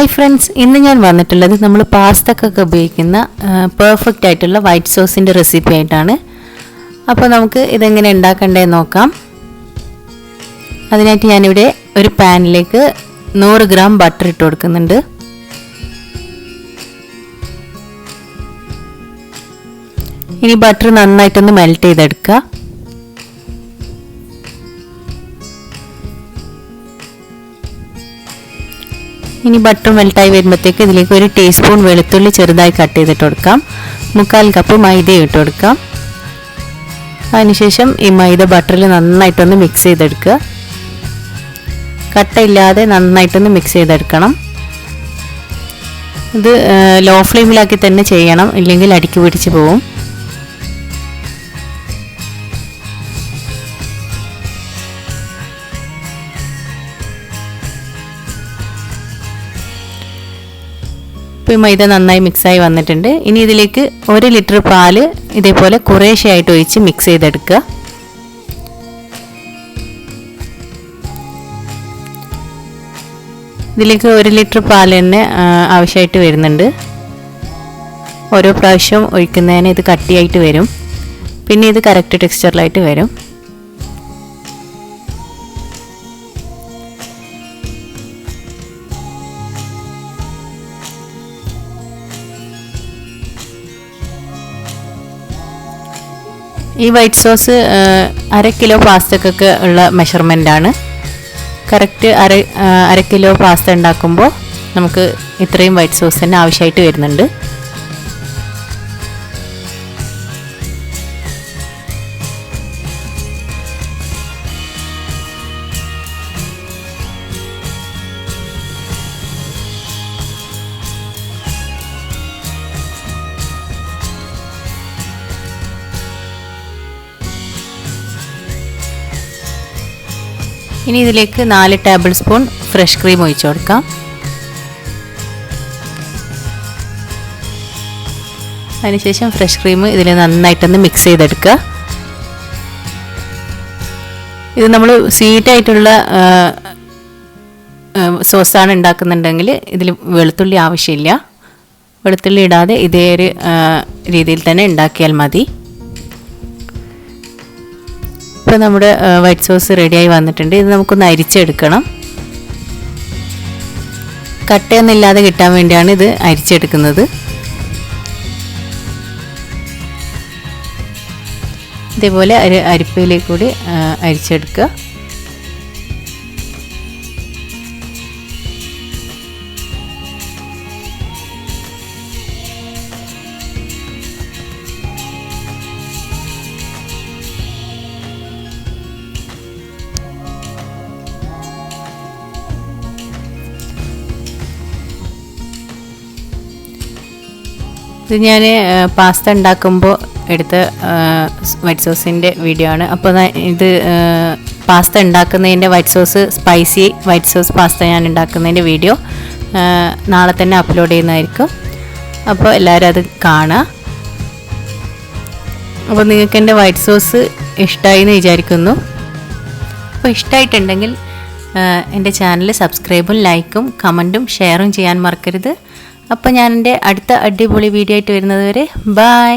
Hi friends, ഇന്ന് ഞാൻ വന്നിട്ടുള്ളത് നമ്മൾ പാസ്തക്കൊക്കെ ഉപയോഗിക്കുന്ന പെർഫെക്റ്റ് ആയിട്ടുള്ള വൈറ്റ് സോസിൻ്റെ റെസിപ്പി ആയിട്ടാണ്. അപ്പോൾ നമുക്ക് ഇതെങ്ങനെ ഉണ്ടാക്കണ്ടേന്ന് നോക്കാം. അതിനായിട്ട് ഞാനിവിടെ ഒരു പാനിലേക്ക് 100 ഗ്രാം ബട്ടർ ഇട്ട് കൊടുക്കുന്നുണ്ട്. ഇനി ബട്ടർ നന്നായിട്ടൊന്ന് മെൽറ്റ് ചെയ്തെടുക്കുക. ഇനി ബട്ടർ മെൽറ്റായി വരുമ്പോഴത്തേക്ക് ഇതിലേക്ക് 1 ടീസ്പൂൺ വെളുത്തുള്ളി ചെറുതായി കട്ട് ചെയ്തിട്ട് കൊടുക്കാം. 1/4 കപ്പ് മൈദ ഇട്ട് കൊടുക്കാം. അതിനുശേഷം ഈ മൈദ ബട്ടറിൽ നന്നായിട്ടൊന്ന് മിക്സ് ചെയ്തെടുക്കുക. കട്ടയില്ലാതെ നന്നായിട്ടൊന്ന് മിക്സ് ചെയ്തെടുക്കണം. ഇത് ലോ ഫ്ലെയിമിലാക്കി തന്നെ ചെയ്യണം, ഇല്ലെങ്കിൽ അടിക്ക് പിടിച്ച് പോവും. ഇപ്പോൾ മൈദ നന്നായി മിക്സായി വന്നിട്ടുണ്ട്. ഇനി ഇതിലേക്ക് 1 ലിറ്റർ പാല് ഇതേപോലെ കുറേശ്ശെയായിട്ട് ഒഴിച്ച് മിക്സ് ചെയ്തെടുക്കുക. ഇതിലേക്ക് 1 ലിറ്റർ പാൽ തന്നെ ആവശ്യമായിട്ട് വരുന്നുണ്ട്. ഓരോ പ്രാവശ്യം ഒഴിക്കുന്നതിന് ഇത് കട്ടിയായിട്ട് വരും. പിന്നെ ഇത് കറക്റ്റ് ടെക്സ്ചറിലായിട്ട് വരും. ഈ വൈറ്റ് സോസ് 1/2 കിലോ പാസ്തക്കൊക്കെ ഉള്ള മെഷർമെൻ്റാണ്. കറക്റ്റ് അര കിലോ പാസ്ത ഉണ്ടാക്കുമ്പോൾ നമുക്ക് ഇത്രയും വൈറ്റ് സോസ് തന്നെ ആവശ്യമായിട്ട് വരുന്നുണ്ട്. ഇനി ഇതിലേക്ക് 4 ടേബിൾ സ്പൂൺ ഫ്രഷ് ക്രീം ഒഴിച്ചു കൊടുക്കാം. അതിനുശേഷം ഫ്രഷ് ക്രീം ഇതിൽ നന്നായിട്ടൊന്ന് മിക്സ് ചെയ്തെടുക്കുക. ഇത് നമ്മൾ സ്വീറ്റായിട്ടുള്ള സോസാണ് ഉണ്ടാക്കുന്നുണ്ടെങ്കിൽ ഇതിൽ വെളുത്തുള്ളി ആവശ്യമില്ല. വെളുത്തുള്ളി ഇടാതെ ഇതേ ഒരു രീതിയിൽ തന്നെ ഉണ്ടാക്കിയാൽ മതി. ഇപ്പോൾ നമ്മുടെ വൈറ്റ് സോസ് റെഡിയായി വന്നിട്ടുണ്ട്. ഇത് നമുക്കൊന്ന് അരിച്ചെടുക്കണം. കട്ടയൊന്നുമില്ലാതെ കിട്ടാൻ വേണ്ടിയാണ് ഇത് അരിച്ചെടുക്കുന്നത്. ഇതേപോലെ അരിപ്പയിലേക്ക് കൂടി അരിച്ചെടുക്കുക. ഇത് ഞാൻ പാസ്ത ഉണ്ടാക്കുമ്പോൾ എടുത്ത വൈറ്റ് സോസിൻ്റെ വീഡിയോ ആണ്. അപ്പോൾ ഇത് പാസ്ത ഉണ്ടാക്കുന്നതിൻ്റെ സ്പൈസി വൈറ്റ് സോസ് പാസ്ത ഞാൻ ഉണ്ടാക്കുന്നതിൻ്റെ വീഡിയോ നാളെ തന്നെ അപ്ലോഡ് ചെയ്യുന്നതായിരിക്കും. അപ്പോൾ എല്ലാവരും അത് കാണുക. അപ്പോൾ നിങ്ങൾക്ക് എൻ്റെ വൈറ്റ് സോസ് ഇഷ്ടമായി എന്ന് വിചാരിക്കുന്നു. അപ്പോൾ ഇഷ്ടമായിട്ടുണ്ടെങ്കിൽ എൻ്റെ ചാനൽ സബ്സ്ക്രൈബും ലൈക്കും കമൻറ്റും ഷെയറും ചെയ്യാൻ മറക്കരുത്. അപ്പോൾ ഞാൻ എൻ്റെ അടുത്ത അടിപൊളി വീഡിയോ ആയിട്ട് വരുന്നത് വരെ ബൈ.